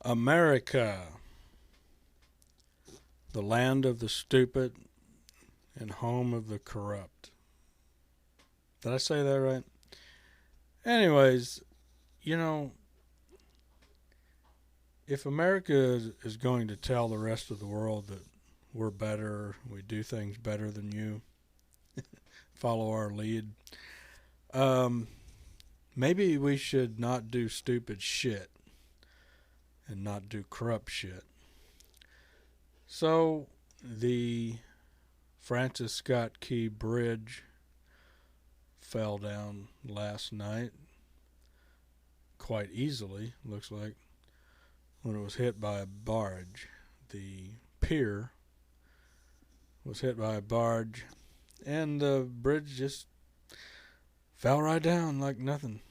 America, the land of the stupid and home of the corrupt. Did I say that right? Anyways, you know, if America is going to tell the rest of the world that we're better, we do things better than you, follow our lead, um, maybe we should not do stupid shit and not do corrupt shit. So, the Francis Scott Key Bridge fell down last night quite easily, looks like, when it was hit by a barge. The pier was hit by a barge, and the bridge just fell right down like nothing.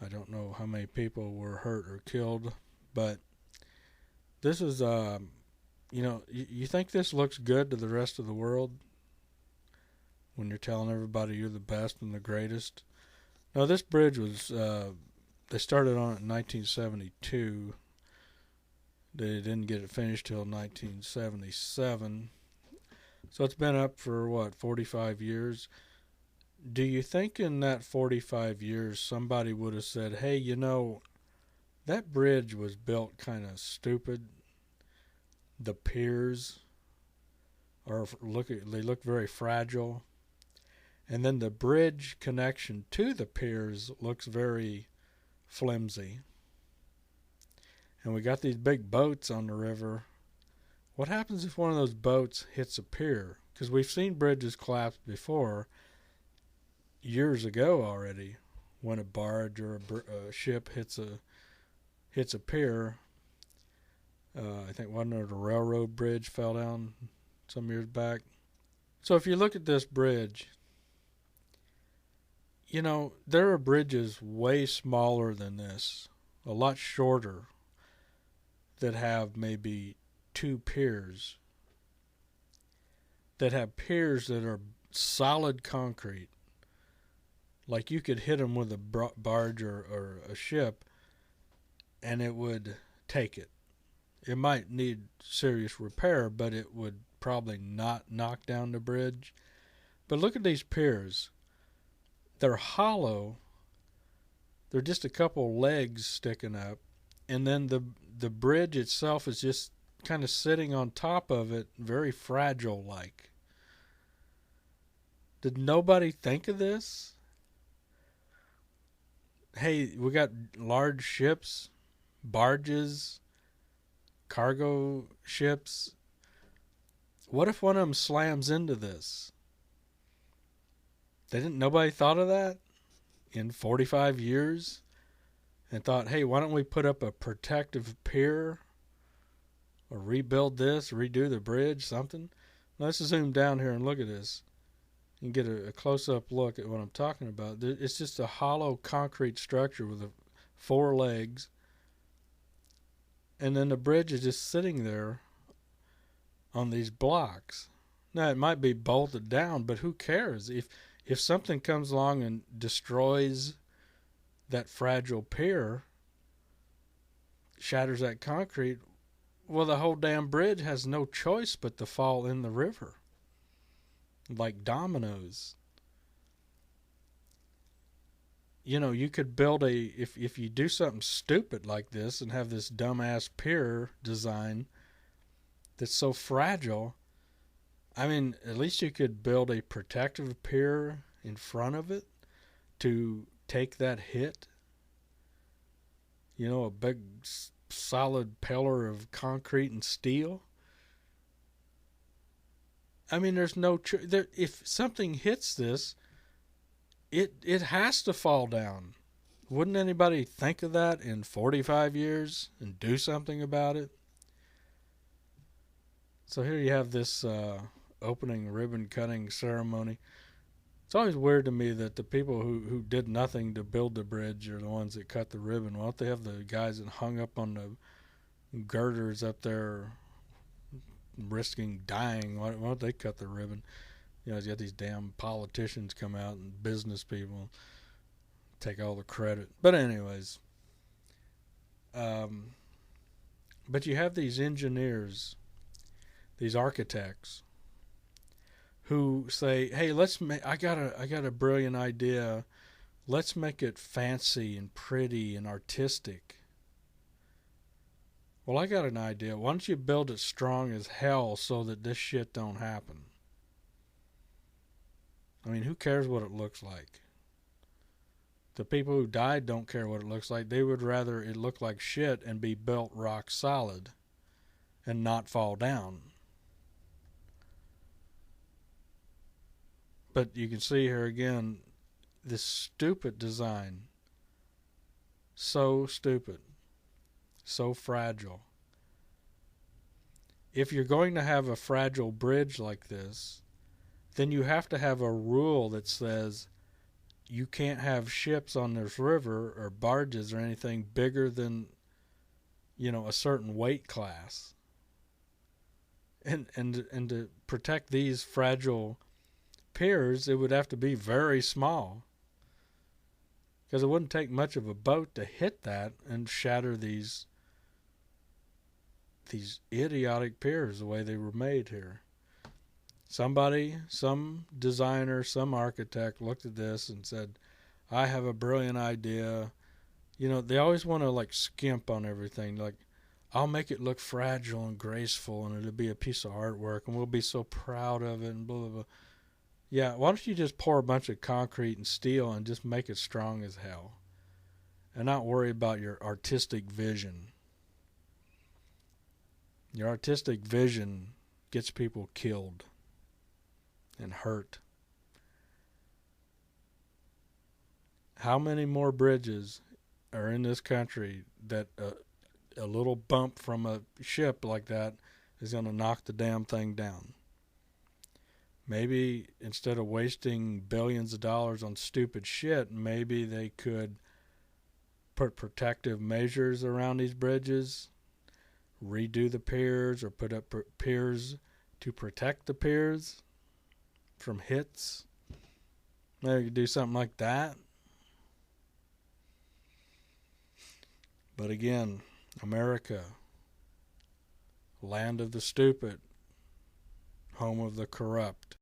I don't know how many people were hurt or killed, but this is, you think this looks good to the rest of the world when you're telling everybody you're the best and the greatest? No, this bridge was, they started on it in 1972. They didn't get it finished till 1977. So it's been up for, 45 years? Do you think in that 45 years somebody would have said, hey, that bridge was built kind of stupid? The piers they look very fragile. And then the bridge connection to the piers looks very flimsy. And we got these big boats on the river. What happens if one of those boats hits a pier? Because we've seen bridges collapse before, years ago already, when a barge or a ship hits a pier. I think one of the railroad bridge fell down some years back. So if you look at this bridge, there are bridges way smaller than this, a lot shorter, that have maybe two piers, that have piers that are solid concrete. Like you could hit them with a barge or a ship, and it would take it. It might need serious repair, but it would probably not knock down the bridge. But look at these piers. They're hollow. They're just a couple legs sticking up. And then the bridge itself is just kind of sitting on top of it, very fragile like. Did nobody think of this? Hey, we got large ships, barges, cargo ships. What if one of them slams into this? Nobody thought of that in 45 years and thought, hey, why don't we put up a protective pier or rebuild this, redo the bridge, something? Let's zoom down here and look at this and get a close-up look at what I'm talking about. It's just a hollow concrete structure with four legs, and then the bridge is just sitting there on these blocks. Now, it might be bolted down, but who cares? If something comes along and destroys that fragile pier, shatters that concrete, well, the whole damn bridge has no choice but to fall in the river. Like dominoes. You could build if you do something stupid like this and have this dumbass pier design that's so fragile, I mean, at least you could build a protective pier in front of it to take that hit. A big solid pillar of concrete and steel. I mean, there's no if something hits this, it has to fall down. Wouldn't anybody think of that in 45 years and do something about it? So here you have this opening ribbon cutting ceremony. It's always weird to me that the people who did nothing to build the bridge are the ones that cut the ribbon. Why don't they have the guys that hung up on the girders up there risking dying? Why don't they cut the ribbon? You got these damn politicians come out and business people take all the credit. But anyways, But you have these engineers, these architects, who say, "Hey, I got a brilliant idea. Let's make it fancy and pretty and artistic." Well, I got an idea. Why don't you build it strong as hell so that this shit don't happen? I mean, who cares what it looks like? The people who died don't care what it looks like. They would rather it look like shit and be built rock solid and not fall down. But you can see here again this stupid design. So stupid. So fragile. If you're going to have a fragile bridge like this, then you have to have a rule that says you can't have ships on this river or barges or anything bigger than, a certain weight class. And to protect these fragile piers, it would have to be very small, because it wouldn't take much of a boat to hit that and shatter these idiotic piers the way they were made here. Somebody, some designer, some architect looked at this and said, "I have a brilliant idea." They always want to like skimp on everything. Like, "I'll make it look fragile and graceful, and it'll be a piece of artwork, and we'll be so proud of it," and blah, blah, blah. Yeah, why don't you just pour a bunch of concrete and steel and just make it strong as hell, and not worry about your artistic vision? Your artistic vision gets people killed and hurt. How many more bridges are in this country that a little bump from a ship like that is going to knock the damn thing down? Maybe instead of wasting billions of dollars on stupid shit, maybe they could put protective measures around these bridges, redo the piers, or put up piers to protect the piers from hits. Maybe you could do something like that. But again, America, land of the stupid, home of the corrupt.